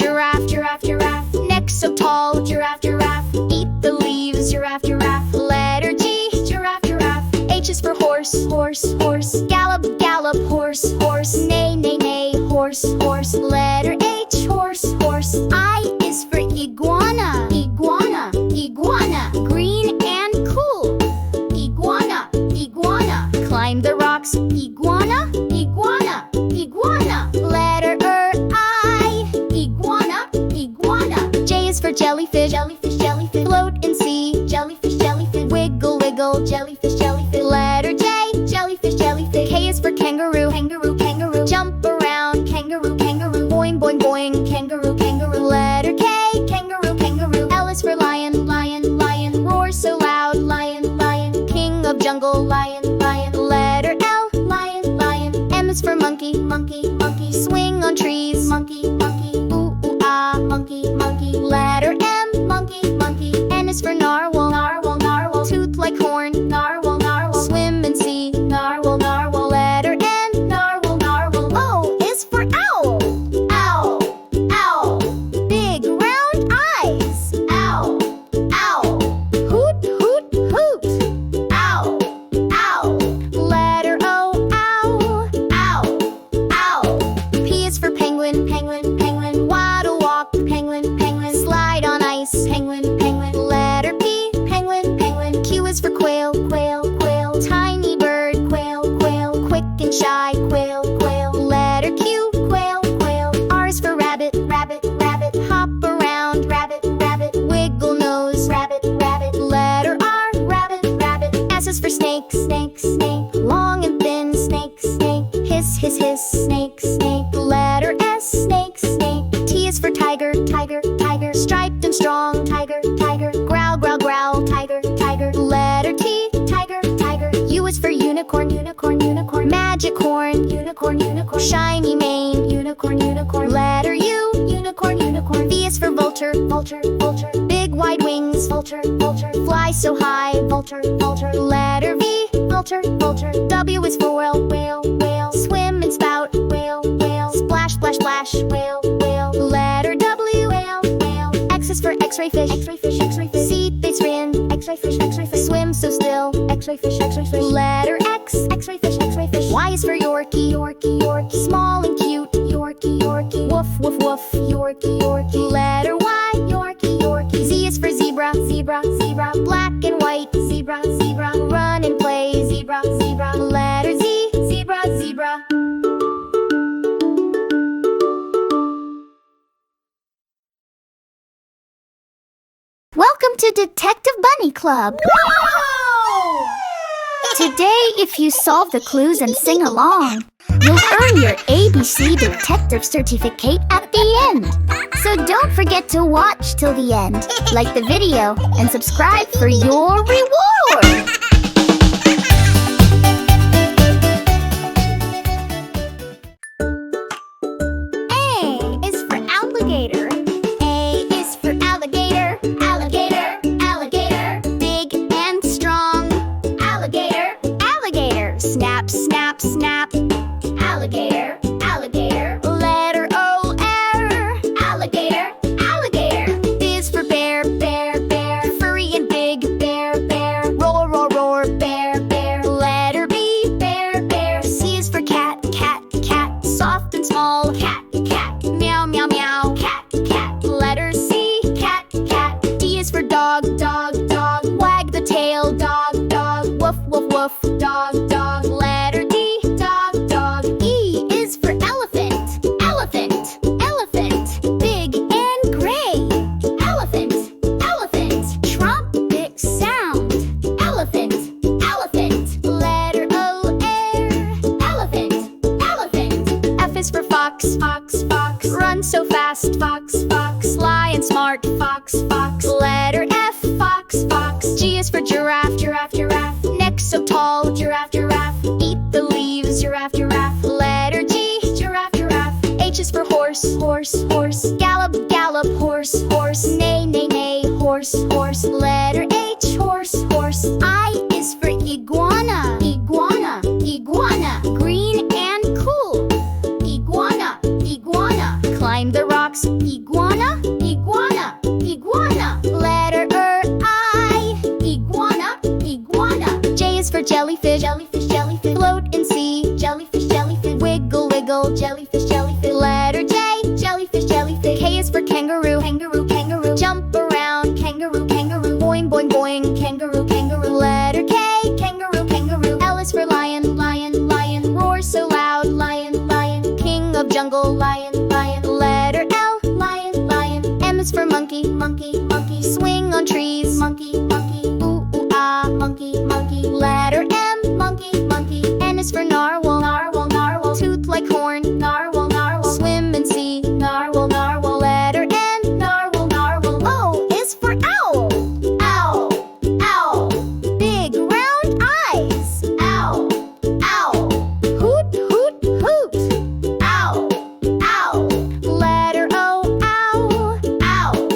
giraffe, giraffe, giraffe. Neck so tall, giraffe, giraffe. Eat the leaves, giraffe, giraffe. Letter G, giraffe, giraffe. H is for horse, horse, horse. Gallop, gallop, horse, horse. Neigh, neigh, neigh, horse, horse. Letter H, horse, horse. I is for iguana, iguana, iguana. Green and cool, iguana, iguana. Climb the rocks, iguana, iguana, iguana. Letter I, iguana, iguana. J is for jellyfish, jellyfish, jellyfish. Float in sea, jellyfish, jellyfish. Wiggle, wiggle, jellyfish, jellyfish. Letter J, jellyfish, jellyfish. K is for kangaroo, kangaroo, kangaroo. Jump around, kangaroo, kangaroo. Boing, boing, boing, kangaroo, kangaroo. Letter K, kangaroo, kangaroo. L is for lion, lion, lion. Roar so loud, lion, lion. King of jungle, lion, lion. Letter L, lion, lion. M is for monkey, monkey, monkey. Swing on trees, monkey, monkey. Ooh, ooh, ah, monkey, monkey. Letter M, monkey, monkey. N is for narwhal, narwhal, narwhal. Tooth like horn, narwhal, narwhal. Swim and see, narwhal, narwhal. Letter N, narwhal, narwhal. O is for owl, owl, owl. Big round eyes, owl, owl. Hoot, hoot, hoot, owl, owl. Letter O, owl, owl, owl. P is for penguin, penguin, penguin. Waddle, walk, penguin, penguin. Slide on ice, penguin, penguin. Letter P, penguin, penguin. Q is for quail, quail, quail. Tiny bird, quail, quail. Quick and shy, quail, quail. Letter Q, quail, quail. R is for rabbit, rabbit, rabbit. Hop around, rabbit, rabbit. Wiggle nose, rabbit, rabbit. Letter R, rabbit, rabbit. S is for snake, snake, snake. Long and thin, snake, snake. Hiss, hiss, hiss, snake, snake. Letter S, snake, snake. T is for tiger, tiger, tiger. Striped and strong, tiger, tiger. Growl, growl, growl, tiger, tiger. Letter T, tiger, tiger. U is for unicorn, unicorn, unicorn. Magic horn, unicorn, unicorn. Shiny mane, unicorn, unicorn. Letter U, unicorn, unicorn. V is for vulture, vulture, vulture. Big wide wings, vulture, vulture. Fly so high, vulture, vulture. Letter V, vulture, vulture. W is for whale, whale, whale. Swim and spout, whale, whale. Splash, splash, splash, whale, whale. Letter W, whale, whale. X is for x-ray fish, x-ray fish, x-ray fish. See face rin, x-ray fish, x-ray fish. Swim so still, x-ray fish, x-ray fish. Letter X, x-ray fish, x-ray fish. Y is for Yorkie, Yorkie, Yorkie. Small and cute, Yorkie, Yorkie. Woof, woof, woof, Yorkie, Yorkie. Letter Y, Yorkie, Yorkie. Z is for zebra, zebra, zebra. Black and white, zebra, zebra. Run and play, zebra, zebra. Letter Z, zebra, zebra. Welcome to Detective Bunny Club. Today, if you solve the clues and sing along, you'll earn your ABC Detective Certificate at the end. So don't forget to watch till the end, like the video, and subscribe for your reward. A is for alligator. A is for alligator. Alligator, alligator. Big and strong. Alligator, alligator. Snap, snap, snap. Alligator, alligator. Letter O, R. Alligator, alligator. B is for bear, bear, bear. Furry and big, bear, bear. Roar, roar, roar, bear, bear. Letter B, bear, bear. C is for cat, cat, cat. Soft and small, cat, cat. Meow, meow, meow, cat, cat. Letter C, cat, cat. D is for dog, dog, dog. Wag the tail, dog, dog. Woof, woof, woof, dog, dog. Letter D, dog, dog. E is for elephant, elephant, elephant. Big and gray. Elephant, elephant. Trumpet sound. Elephant, elephant. Letter O, R. Elephant, elephant. F is for fox, fox, fox. Run so fast, fox, fox. Sly and smart, fox, fox. Letter F, fox, fox. G is for giraffe, giraffe, giraffe. Neck so tall, giraffe, giraffe. Eat the leaves, giraffe, giraffe. Letter G, giraffe, giraffe. H is for horse, horse, horse. Gallop, gallop, horse, horse. Neigh, neigh, neigh, horse, horse. Letter H, horse, horse. I is for iguana, iguana, iguana. Green and cool. Iguana, iguana. Climb the rocks, iguana. jungle, lion, lion. Letter L, lion, lion. M is for monkey, monkey, monkey. Swing on trees, monkey, monkey. Ooh, ooh, ah, monkey, monkey. Letter M, monkey, monkey. N is for narwhal, narwhal, narwhal. Tooth like horn, narwhal, narwhal. Swim and see, narwhal, narwhal. Letter N, narwhal, narwhal. O is for owl, owl, owl. Big round eyes, owl, owl. Hoot, hoot, hoot, owl, owl. Letter O, owl, owl,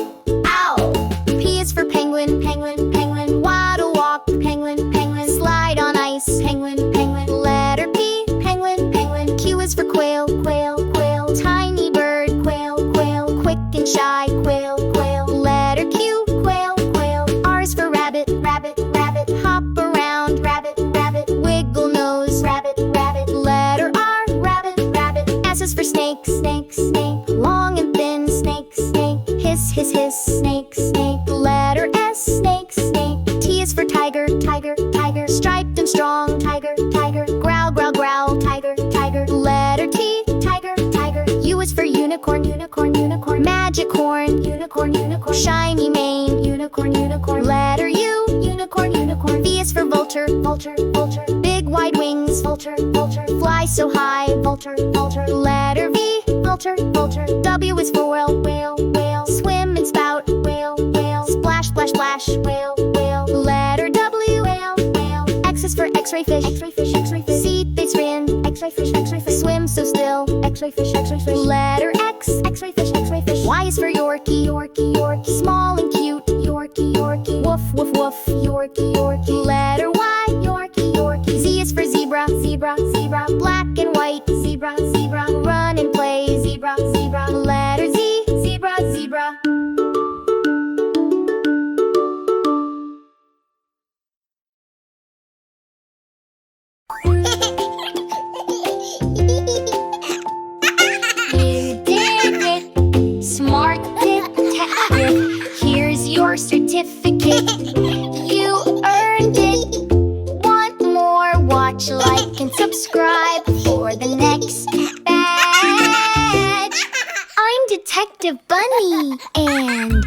owl. P is for penguin, penguin, penguin. Waddle, walk, penguin, penguin. Slide on ice, penguin, penguin. Letter P, penguin, penguin. Q is for quail, quail, quail. Tiny bird, quail, quail. Quick and shy, quail, quail. Letter Q, quail, quail. R is for rabbit, rabbit, rabbit. Hop around, rabbit, rabbit. Wiggle nose, rabbit, rabbit. Letter R, rabbit, rabbit. S is for snake, snake, snake. Long and thin, snake, snake. Hiss, hiss, hiss, snake, snake. Letter S, snake, snake. T is for tiger, tiger, tiger. Striped and strong, tiger, tiger. Growl, growl, growl, tiger, tiger. Letter T, tiger, tiger. U is for unicorn, unicorn, unicorn. Magic horn, unicorn, unicorn. Shiny mane, unicorn, unicorn. Letter U, unicorn, unicorn. V is for vulture, vulture, vulture. Big wide wings, vulture, vulture. Fly so high, vulture, vulture. Letter V, vulture, vulture. W is for whale, whale, whale. Swim and spout, whale, whale. Splash, splash, splash, whale, whale. Letter W, whale, whale. X is for x-ray fish, x-ray fish, x-ray fish. See they spin, x-ray fish, x-ray fish. Swim so still, x-ray fish, x-ray fish. Letter X, x-ray fish, x-ray fish. Y is for Yorkie, Yorkie, Yorkie. Small and cute, Yorkie, Yorkie. Woof, woof, woof, Yorkie, Yorkie. Letter Y, Yorkie, Yorkie. Z is for zebra, zebra, zebra. Black and white, zebra, zebra. Run and play, zebra, zebra. Letter Z, zebra, zebra. You did it, smart detective. Here's your certificate. You earned it. Want more? Watch, like, and subscribe for the next badge. I'm Detective Bunny, and